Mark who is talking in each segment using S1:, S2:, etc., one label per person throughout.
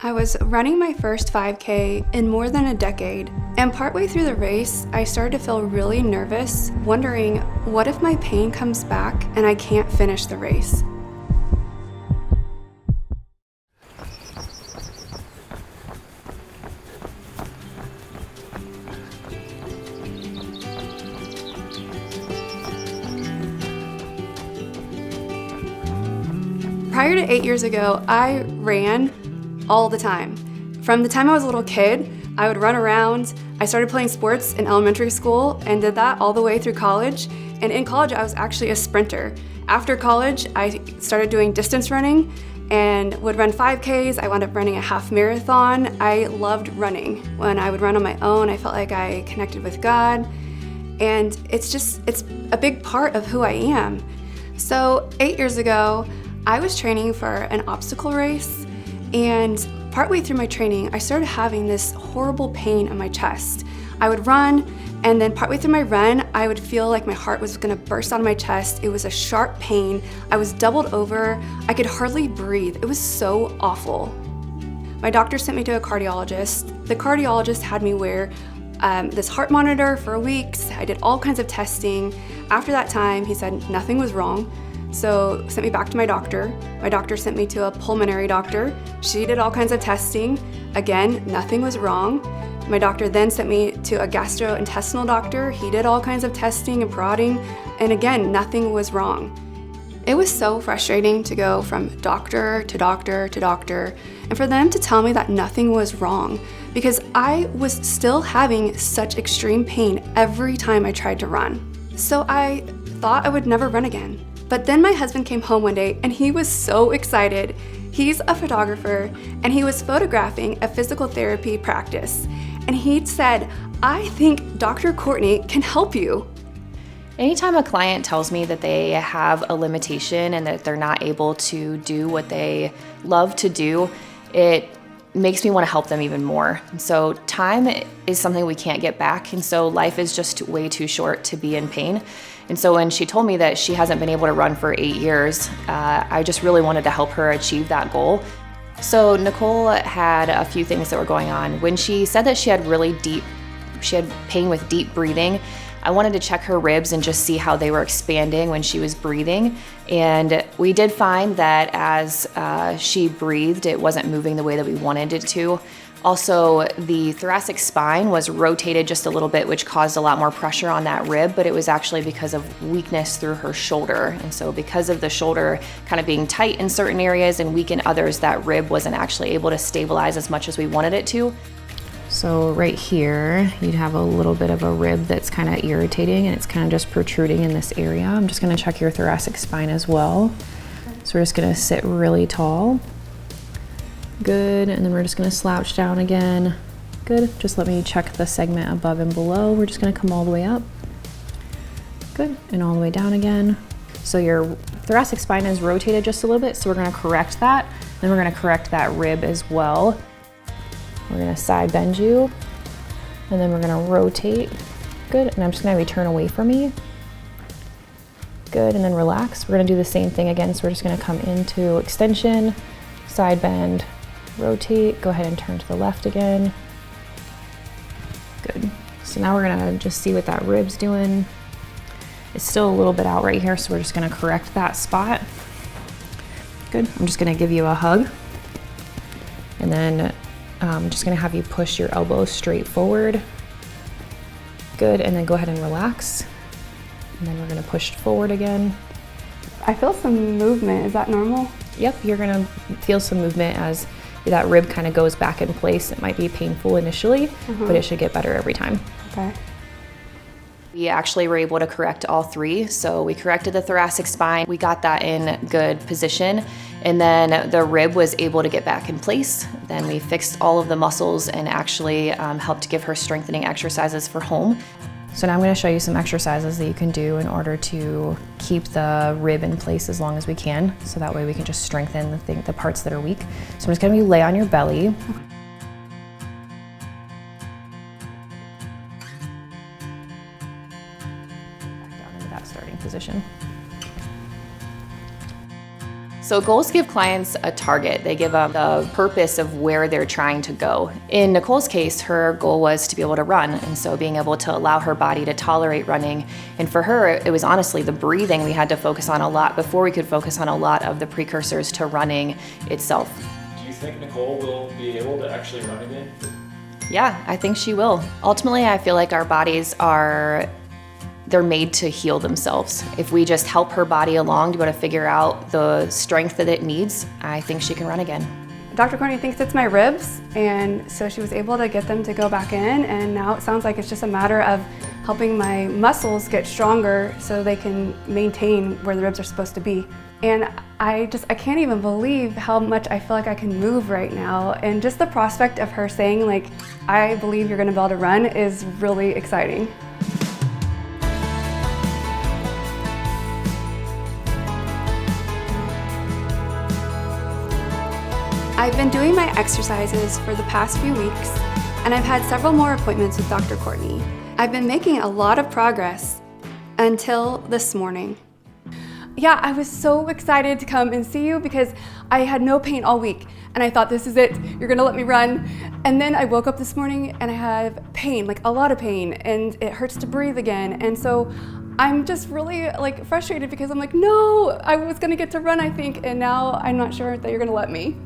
S1: I was running my first 5K in more than a decade, and partway through the race, I started to feel really nervous, wondering, what if my pain comes back and I can't finish the race? Prior to 8 years ago, I ran all the time. From the time I was a little kid, I would run around. I started playing sports in elementary school and did that all the way through college. And in college, I was actually a sprinter. After college, I started doing distance running and would run 5Ks. I wound up running a half marathon. I loved running. When I would run on my own, I felt like I connected with God. And it's a big part of who I am. So 8 years ago, I was training for an obstacle race, and partway through my training, I started having this horrible pain in my chest. I would run, and then partway through my run, I would feel like my heart was gonna burst out of my chest. It was a sharp pain. I was doubled over. I could hardly breathe. It was so awful. My doctor sent me to a cardiologist. The cardiologist had me wear this heart monitor for weeks. I did all kinds of testing. After that time, he said nothing was wrong. So sent me back to my doctor. My doctor sent me to a pulmonary doctor. She did all kinds of testing. Again, nothing was wrong. My doctor then sent me to a gastrointestinal doctor. He did all kinds of testing and prodding, and again, nothing was wrong. It was so frustrating to go from doctor to doctor to doctor, and for them to tell me that nothing was wrong, because I was still having such extreme pain every time I tried to run. So I thought I would never run again. But then my husband came home one day and he was so excited. He's a photographer and he was photographing a physical therapy practice. And he said, "I think Dr. Courtney can help you."
S2: Anytime a client tells me that they have a limitation and that they're not able to do what they love to do, it makes me want to help them even more. And so time is something we can't get back, and so life is just way too short to be in pain. And so when she told me that she hasn't been able to run for 8 years, I just really wanted to help her achieve that goal. So Nicole had a few things that were going on. When she said that she had pain with deep breathing, I wanted to check her ribs and just see how they were expanding when she was breathing. And we did find that as she breathed, it wasn't moving the way that we wanted it to. Also, the thoracic spine was rotated just a little bit, which caused a lot more pressure on that rib, but it was actually because of weakness through her shoulder. And so because of the shoulder kind of being tight in certain areas and weak in others, that rib wasn't actually able to stabilize as much as we wanted it to.
S3: So right here, you'd have a little bit of a rib that's kind of irritating and it's kind of just protruding in this area. I'm just gonna check your thoracic spine as well. So we're just gonna sit really tall. Good, and then we're just gonna slouch down again. Good, just let me check the segment above and below. We're just gonna come all the way up. Good, and all the way down again. So your thoracic spine is rotated just a little bit, so we're gonna correct that. Then we're gonna correct that rib as well. We're gonna side bend you, and then we're gonna rotate. Good, and I'm just gonna have you turn away from me. Good, and then relax. We're gonna do the same thing again, so we're just gonna come into extension, side bend, rotate, go ahead and turn to the left again. Good. So now we're gonna just see what that rib's doing. It's still a little bit out right here, so we're just gonna correct that spot. Good. I'm just gonna give you a hug. And then I'm just gonna have you push your elbows straight forward. Good, and then go ahead and relax. And then we're gonna push forward again.
S1: I feel some movement. Is that normal?
S3: Yep, you're gonna feel some movement as that rib kind of goes back in place. It might be painful initially, but it should get better every time.
S1: Okay.
S2: We actually were able to correct all three. So we corrected the thoracic spine, we got that in good position, and then the rib was able to get back in place. Then we fixed all of the muscles and actually helped give her strengthening exercises for home.
S3: So now I'm going to show you some exercises that you can do in order to keep the rib in place as long as we can. So that way we can just strengthen the parts that are weak. So I'm just going to lay on your belly. Back down into that starting position.
S2: So goals give clients a target. They give them the purpose of where they're trying to go. In Nicole's case, her goal was to be able to run, and so being able to allow her body to tolerate running. And for her, it was honestly the breathing we had to focus on a lot before we could focus on a lot of the precursors to running itself.
S4: Do you think Nicole will be able to actually run again?
S2: Yeah, I think she will. Ultimately, I feel like our bodies they're made to heal themselves. If we just help her body along to be able to figure out the strength that it needs, I think she can run again.
S1: Dr. Courtney thinks it's my ribs, and so she was able to get them to go back in, and now it sounds like it's just a matter of helping my muscles get stronger so they can maintain where the ribs are supposed to be. And I can't even believe how much I feel like I can move right now, and just the prospect of her saying, like, I believe you're gonna be able to run is really exciting. I've been doing my exercises for the past few weeks, and I've had several more appointments with Dr. Courtney. I've been making a lot of progress until this morning. Yeah, I was so excited to come and see you because I had no pain all week, and I thought, this is it, you're gonna let me run. And then I woke up this morning and I have pain, like a lot of pain, and it hurts to breathe again. And so I'm just really like frustrated because I'm like, no, I was gonna get to run, I think, and now I'm not sure that you're gonna let me.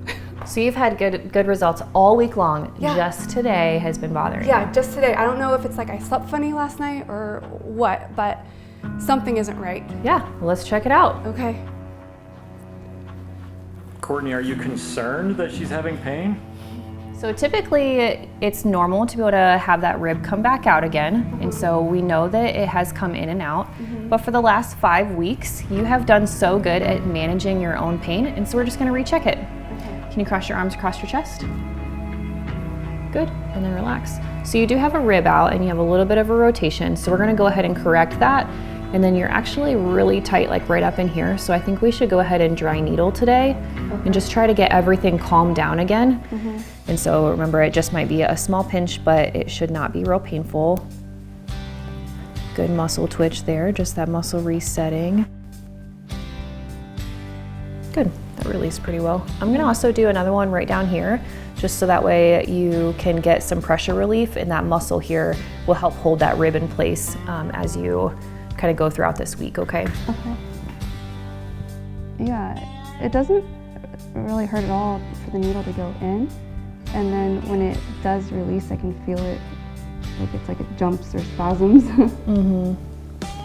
S3: So you've had good results all week long.
S1: Yeah.
S3: Just today has been bothering you.
S1: Yeah, just today. I don't know if it's like I slept funny last night or what, but something isn't right.
S3: Yeah, let's check it out.
S1: Okay.
S4: Courtney, are you concerned that she's having pain?
S3: So typically it's normal to be able to have that rib come back out again. And so we know that it has come in and out. But for the last 5 weeks, you have done so good at managing your own pain. And so we're just gonna recheck it. Can you cross your arms across your chest? Good, and then relax. So you do have a rib out and you have a little bit of a rotation. So we're gonna go ahead and correct that. And then you're actually really tight, like right up in here. So I think we should go ahead and dry needle today and just try to get everything calmed down again. And so remember, it just might be a small pinch, but it should not be real painful. Good muscle twitch there, just that muscle resetting. Good, that released pretty well. I'm gonna also do another one right down here, just so that way you can get some pressure relief, and that muscle here will help hold that rib in place as you kind of go throughout this week, okay?
S1: Okay. Yeah, it doesn't really hurt at all for the needle to go in. And then when it does release, I can feel it, like it jumps or spasms.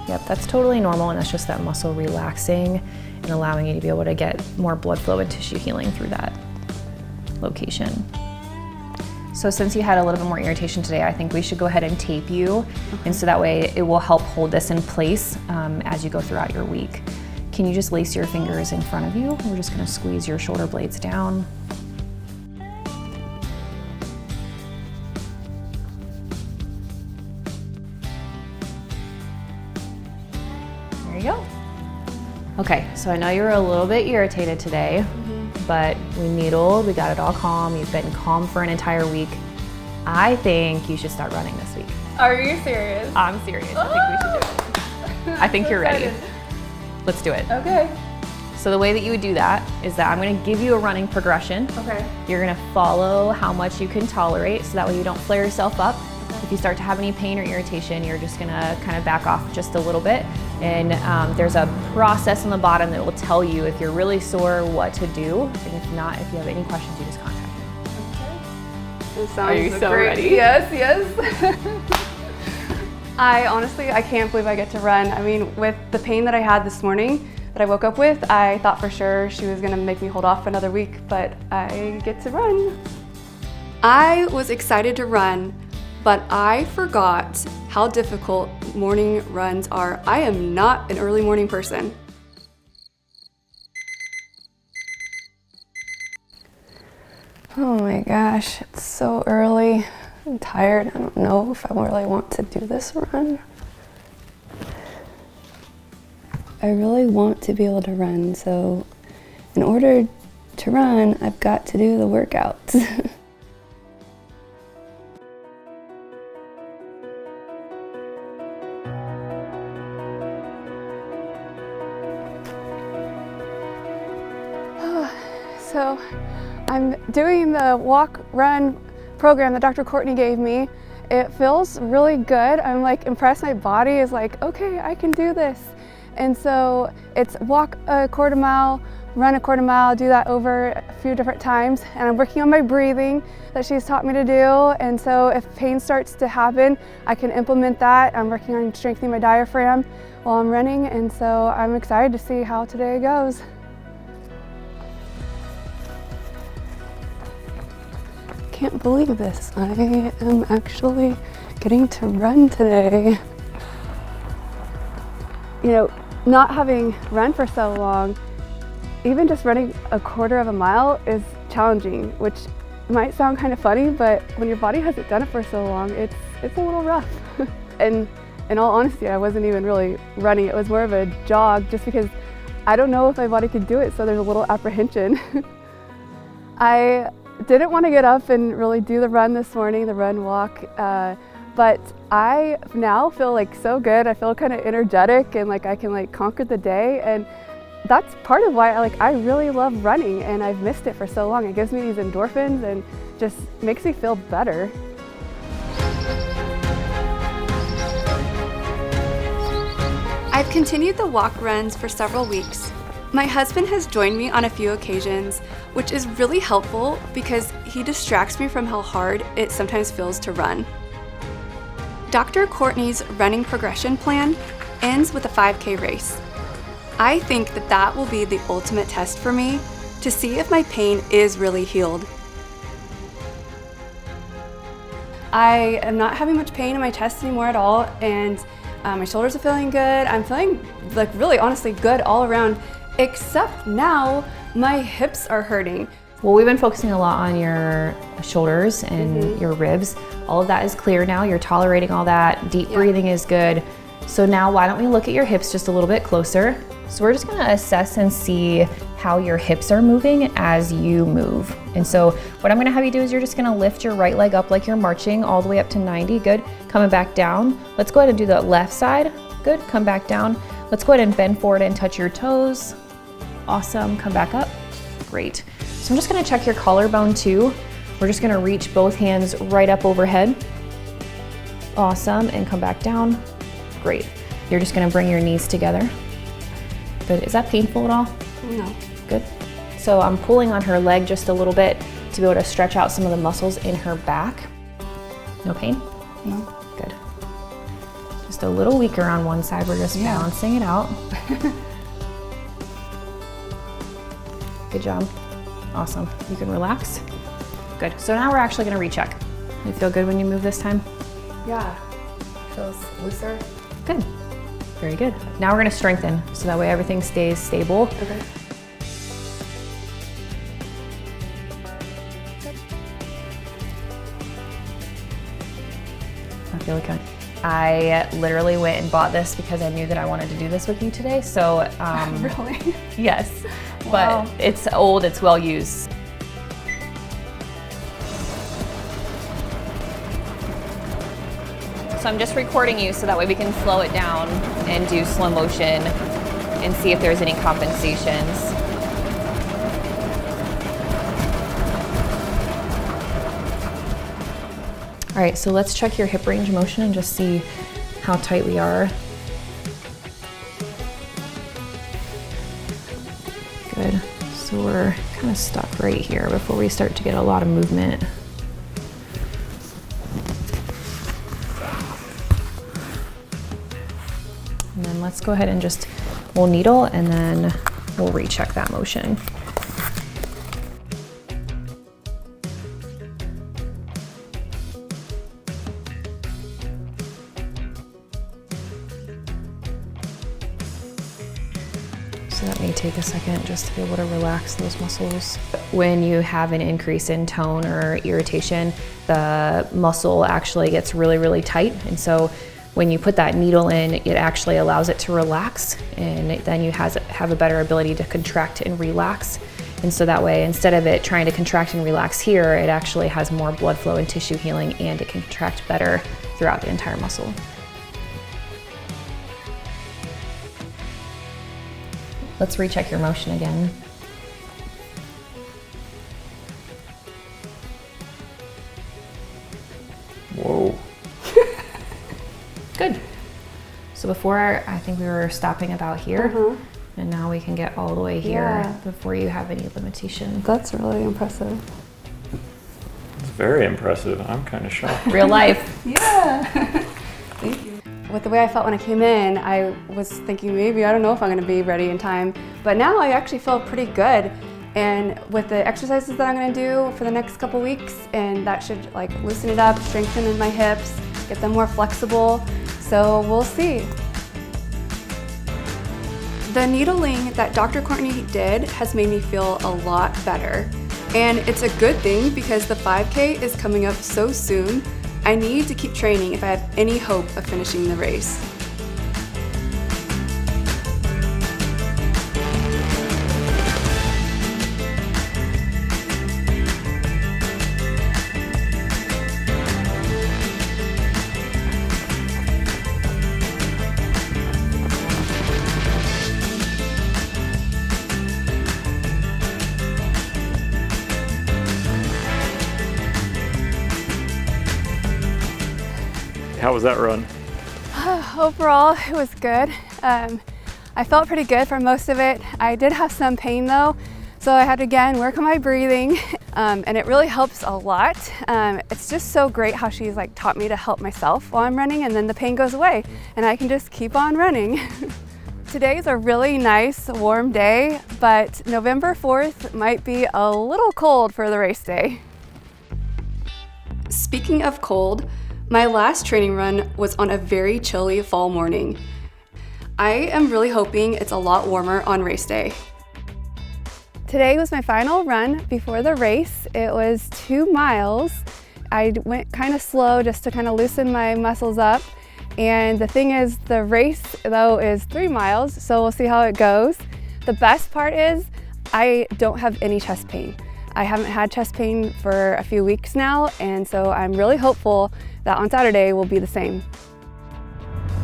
S3: Yep, that's totally normal, and that's just that muscle relaxing and allowing you to be able to get more blood flow and tissue healing through that location. So since you had a little bit more irritation today, I think we should go ahead and tape you, and so that way it will help hold this in place as you go throughout your week. Can you just lace your fingers in front of you? We're just gonna squeeze your shoulder blades down. There you go. Okay, so I know you were a little bit irritated today, but we needled, we got it all calm. You've been calm for an entire week. I think you should start running this week.
S1: Are you serious?
S3: I'm serious. I think we should do it. I think you're ready. Let's do it.
S1: Okay.
S3: So the way that you would do that is that I'm gonna give you a running progression.
S1: Okay.
S3: You're gonna follow how much you can tolerate, so that way you don't flare yourself up. If you start to have any pain or irritation, you're just gonna kind of back off just a little bit. And there's a process on the bottom that will tell you if you're really sore what to do. And if not, if you have any questions, you just contact me.
S1: This sounds
S3: Are you so
S1: great.
S3: ready?
S1: Yes, yes. I can't believe I get to run. I mean, with the pain that I had this morning, that I woke up with, I thought for sure she was gonna make me hold off another week, but I get to run. I was excited to run, but I forgot how difficult morning runs are. I am not an early morning person. Oh my gosh, it's so early. I'm tired. I don't know if I really want to do this run. I really want to be able to run, so in order to run, I've got to do the workouts. So I'm doing the walk-run program that Dr. Courtney gave me. It feels really good. I'm like impressed. My body is like, okay, I can do this. And so it's walk a quarter mile, run a quarter mile, do that over a few different times. And I'm working on my breathing that she's taught me to do. And so if pain starts to happen, I can implement that. I'm working on strengthening my diaphragm while I'm running. And so I'm excited to see how today goes. Can't believe this. I am actually getting to run today. You know, not having run for so long, even just running a quarter of a mile is challenging, which might sound kind of funny, but when your body hasn't done it for so long, it's a little rough. And in all honesty, I wasn't even really running. It was more of a jog just because I don't know if my body could do it, so there's a little apprehension. I didn't want to get up and really do the run this morning, the run walk, but I now feel like so good. I feel kind of energetic and like I can like conquer the day, and that's part of why I really love running, and I've missed it for so long. It gives me these endorphins and just makes me feel better. I've continued the walk runs for several weeks. My husband has joined me on a few occasions, which is really helpful because he distracts me from how hard it sometimes feels to run. Dr. Courtney's running progression plan ends with a 5K race. I think that will be the ultimate test for me to see if my pain is really healed. I am not having much pain in my chest anymore at all, and my shoulders are feeling good. I'm feeling like really honestly good all around, except now my hips are hurting.
S3: Well, we've been focusing a lot on your shoulders and your ribs. All of that is clear now. You're tolerating all that. Deep breathing is good. So now why don't we look at your hips just a little bit closer. So we're just gonna assess and see how your hips are moving as you move. And so what I'm gonna have you do is you're just gonna lift your right leg up like you're marching all the way up to 90, good. Coming back down. Let's go ahead and do the left side, good. Come back down. Let's go ahead and bend forward and touch your toes. Awesome, come back up, great. So I'm just gonna check your collarbone too. We're just gonna reach both hands right up overhead. Awesome, and come back down, great. You're just gonna bring your knees together. Good, is that painful at all?
S1: No.
S3: Good. So I'm pulling on her leg just a little bit to be able to stretch out some of the muscles in her back. No pain?
S1: No.
S3: Good. Just a little weaker on one side, we're just balancing it out. Good job. Awesome. You can relax. Good. So now we're actually going to recheck. You feel good when you move this time?
S1: Yeah, feels looser.
S3: Good. Very good. Now we're going to strengthen so that way everything stays stable.
S1: Okay.
S3: I feel like I literally went and bought this because I knew that I wanted to do this with you today. So
S1: Really?
S3: yes,
S1: Wow.
S3: but it's old, it's well used. So I'm just recording you so that way we can slow it down and do slow motion and see if there's any compensations. All right, so let's check your hip range of motion and just see how tight we are. Good. So we're kind of stuck right here before we start to get a lot of movement. And then let's go ahead and just, we'll needle and then we'll recheck that motion. So that may take a second just to be able to relax those muscles. When you have an increase in tone or irritation, the muscle actually gets really, really tight. And so when you put that needle in, it actually allows it to relax, and then you have a better ability to contract and relax. And so that way, instead of it trying to contract and relax here, it actually has more blood flow and tissue healing, and it can contract better throughout the entire muscle. Let's recheck your motion again.
S4: Whoa.
S3: Good. So before, I think we were stopping about here, and now we can get all the way here before you have any limitation.
S1: That's really impressive.
S4: It's very impressive. I'm kind of shocked.
S3: Real life.
S1: Yeah. Thank you. With the way I felt when I came in, I was thinking maybe, I don't know if I'm gonna be ready in time, but now I actually feel pretty good. And with the exercises that I'm gonna do for the next couple weeks, and that should like loosen it up, strengthen my hips, get them more flexible. So we'll see. The needling that Dr. Courtney did has made me feel a lot better. And it's a good thing because the 5K is coming up so soon. I need to keep training if I have any hope of finishing the race.
S4: How was that run?
S1: Overall, it was good. I felt pretty good for most of it. I did have some pain though, so I had to again work on my breathing, and it really helps a lot. It's just so great how she's like taught me to help myself while I'm running, and then the pain goes away and I can just keep on running. Today's a really nice warm day, but November 4th might be a little cold for the race day. Speaking of cold, my last training run was on a very chilly fall morning. I am really hoping it's a lot warmer on race day. Today was my final run before the race. It was 2 miles. I went kind of slow just to kind of loosen my muscles up. And the thing is, the race though is 3 miles, so we'll see how it goes. The best part is I don't have any chest pain. I haven't had chest pain for a few weeks now, and so I'm really hopeful that on Saturday will be the same.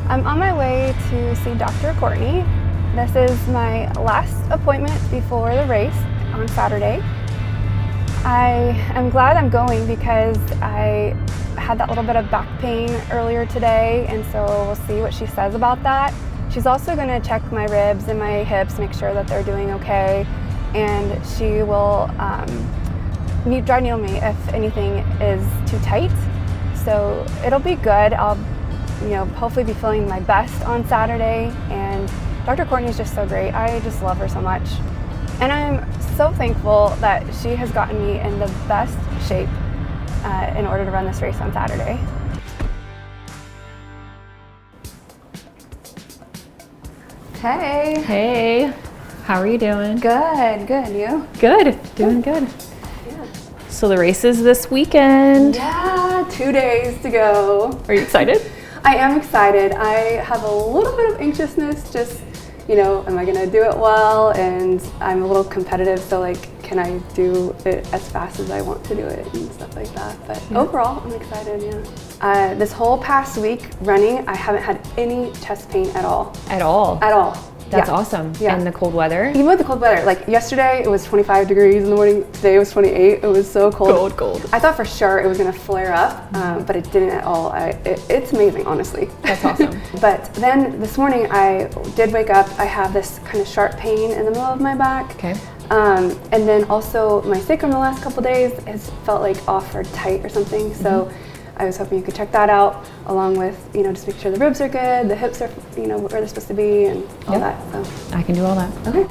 S1: I'm on my way to see Dr. Courtney. This is my last appointment before the race on Saturday. I am glad I'm going because I had that little bit of back pain earlier today, and so we'll see what she says about that. She's also going to check my ribs and my hips, make sure that they're doing okay, and she will dry needle me if anything is too tight. So it'll be good. I'll, hopefully be feeling my best on Saturday, and Dr. Courtney is just so great. I just love her so much. And I'm so thankful that she has gotten me in the best shape in order to run this race on Saturday. Hey.
S3: Hey, how are you doing?
S1: Good, you?
S3: Good, doing good. So the race is this weekend.
S1: Yeah, 2 days to go.
S3: Are you excited?
S1: I am excited. I have a little bit of anxiousness, just, am I gonna do it well? And I'm a little competitive, so can I do it as fast as I want to do it and stuff like that. But overall, I'm excited, yeah. This whole past week running, I haven't had any chest pain at all.
S3: At all?
S1: At all.
S3: That's awesome.
S1: Yeah.
S3: And the cold weather?
S1: Even with the cold weather, yesterday it was 25 degrees in the morning, today it was 28, it was so cold.
S3: Cold.
S1: I thought for sure it was gonna flare up, but it didn't at all. It's amazing, honestly.
S3: That's awesome.
S1: But then this morning I did wake up, I have this kind of sharp pain in the middle of my back.
S3: Okay.
S1: And then also my sacrum the last couple days has felt off or tight or something, so I was hoping you could check that out, along with, just make sure the ribs are good, the hips are, where they're supposed to be, and all that. So
S3: I can do all that.
S1: okay.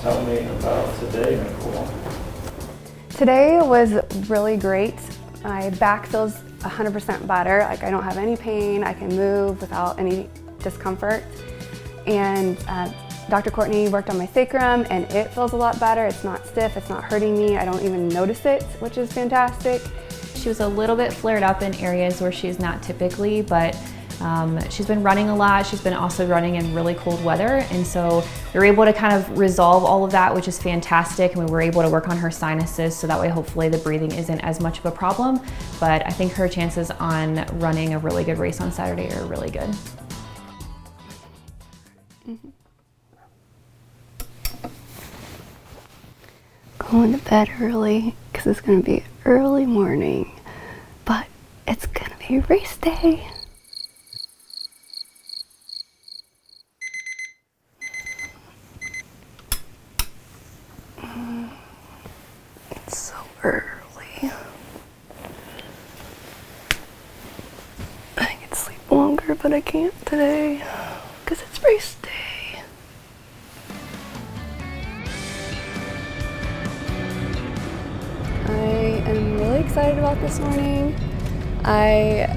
S4: Tell me about today, Nicole.
S1: Today was really great. My back feels 100% better. I don't have any pain. I can move without any discomfort. And Dr. Courtney worked on my sacrum, and it feels a lot better. It's not stiff, it's not hurting me. I don't even notice it, which is fantastic.
S3: She was a little bit flared up in areas where she's not typically, but She's been running a lot. She's been also running in really cold weather. And so they're able to kind of resolve all of that, which is fantastic. And we were able to work on her sinuses so that way hopefully the breathing isn't as much of a problem. But I think her chances on running a really good race on Saturday are really good.
S1: Going to bed early because it's going to be early morning, but it's going to be race day. It's so early. I could sleep longer, but I can't today because it's race day. I am really excited about this morning. I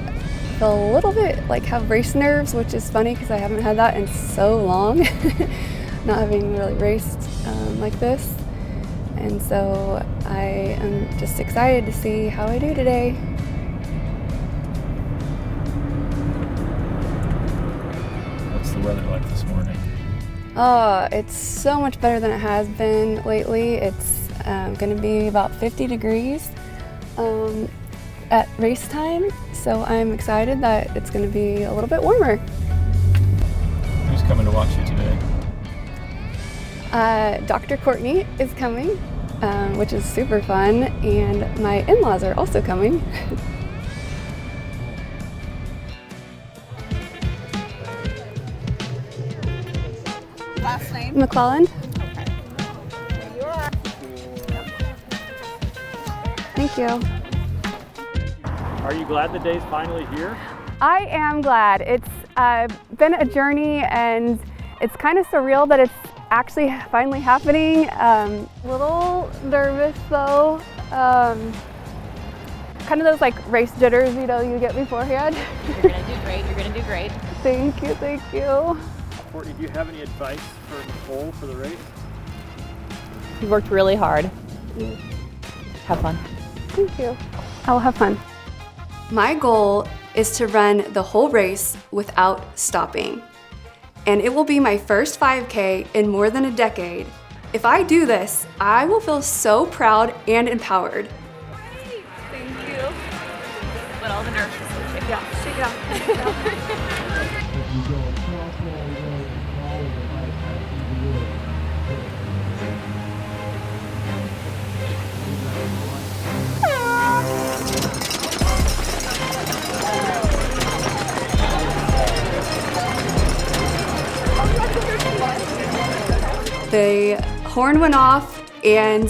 S1: feel a little bit like have race nerves, which is funny because I haven't had that in so long, not having really raced like this. And so I am just excited to see how I do today.
S4: What's the weather like this morning?
S1: It's so much better than it has been lately. It's going to be about 50 degrees at race time, so I'm excited that it's going to be a little bit warmer.
S4: Who's coming to watch you today?
S1: Dr. Courtney is coming, which is super fun, and my in-laws are also coming.
S5: Last name?
S1: McClellan. Thank you.
S4: Are you glad the day's finally here?
S1: I am glad. It's been a journey, and it's kind of surreal that it's actually finally happening. Little nervous though. Kind of those like race jitters, you know, you get beforehand.
S5: You're gonna do great. You're gonna do great.
S1: Thank you, thank you.
S4: Courtney, do you have any advice for Nicole for the race?
S2: You worked really hard. Have fun.
S1: Thank you. I'll have fun. My goal is to run the whole race without stopping. And it will be my first 5K in more than a decade. If I do this, I will feel so proud and empowered.
S5: Thank you. But all the nerves just shake it off. Shake it off. Shake it off.
S1: The horn went off and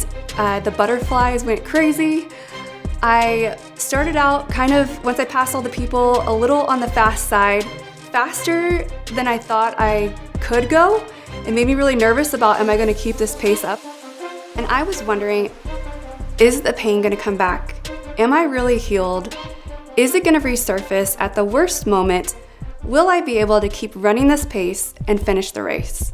S1: the butterflies went crazy. I started out kind of, once I passed all the people, a little on the fast side, faster than I thought I could go. It made me really nervous about, am I gonna keep this pace up? And I was wondering, is the pain gonna come back? Am I really healed? Is it gonna resurface at the worst moment? Will I be able to keep running this pace and finish the race?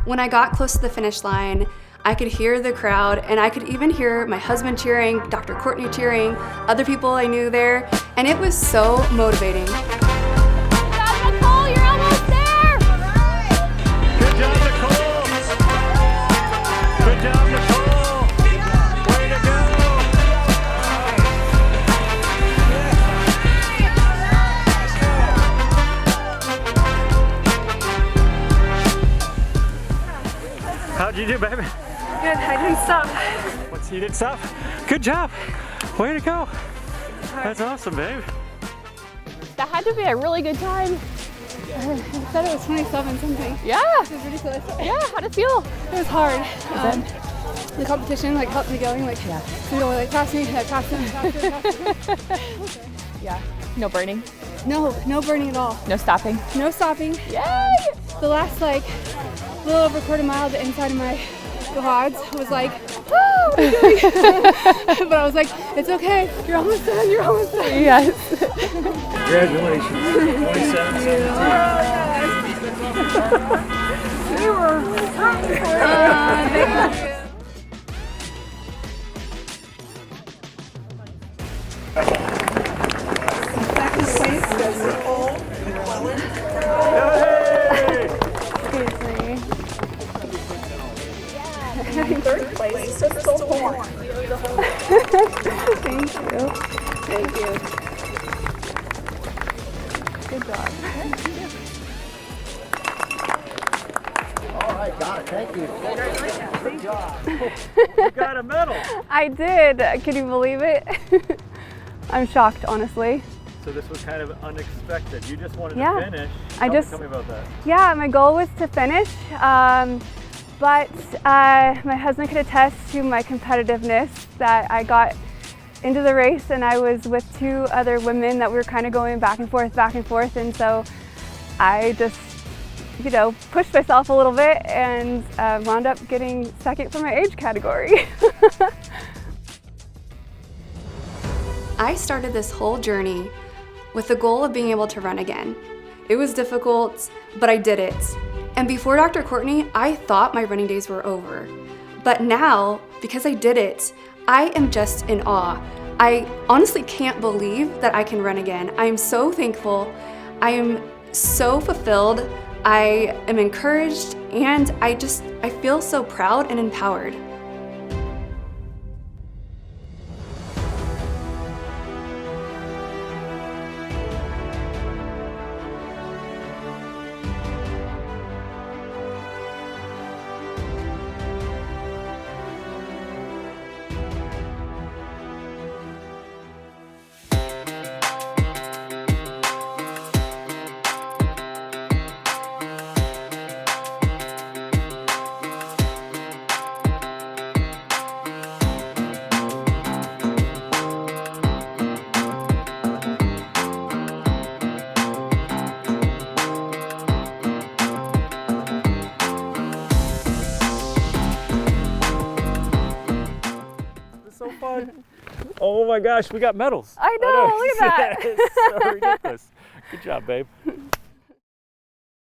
S1: When I got close to the finish line, I could hear the crowd, and I could even hear my husband cheering, Dr. Courtney cheering, other people I knew there, and it was so motivating.
S5: Good job, Nicole. You're almost there.
S6: Good job, Nicole. Good job, Nicole. Way to go. How'd you do, baby?
S1: Good, I didn't stop.
S6: What's you did stop? Good job. Way to go. That's awesome, babe.
S5: That had to be a really good time.
S1: I said it was 27 something.
S5: Yeah.
S1: It was ridiculous.
S5: Yeah. How'd it feel?
S1: It was hard. The competition like helped me going, like, you know, like pass me, pass him, faster.
S5: Yeah. No burning.
S1: No burning at all.
S5: No stopping.
S1: No stopping.
S5: Yay!
S1: The last like little over quarter mile, the inside of my quads was like, woo! But I was like, it's okay. You're almost done. You're almost done.
S5: Yes.
S6: Congratulations. 27-17.
S1: They were. Thank you. Good job.
S7: All right, got it. Thank you. Good job.
S6: You got a medal.
S1: I did. Can you believe it? I'm shocked, honestly.
S6: So this was kind of unexpected. You just wanted
S1: Yeah.
S6: to finish.
S1: I just-
S6: Tell me about that.
S1: Yeah, my goal was to finish, but my husband could attest to my competitiveness that I got into the race and I was with 2 other women that we were kind of going back and forth, and so I just, pushed myself a little bit and wound up getting second for my age category. I started this whole journey with the goal of being able to run again. It was difficult, but I did it. And before Dr. Courtney, I thought my running days were over. But now, because I did it, I am just in awe. I honestly can't believe that I can run again. I am so thankful. I am so fulfilled. I am encouraged, and I feel so proud and empowered.
S6: So fun. Oh my gosh, we got medals.
S1: I know, look at that.
S6: It's so ridiculous. Good job, babe.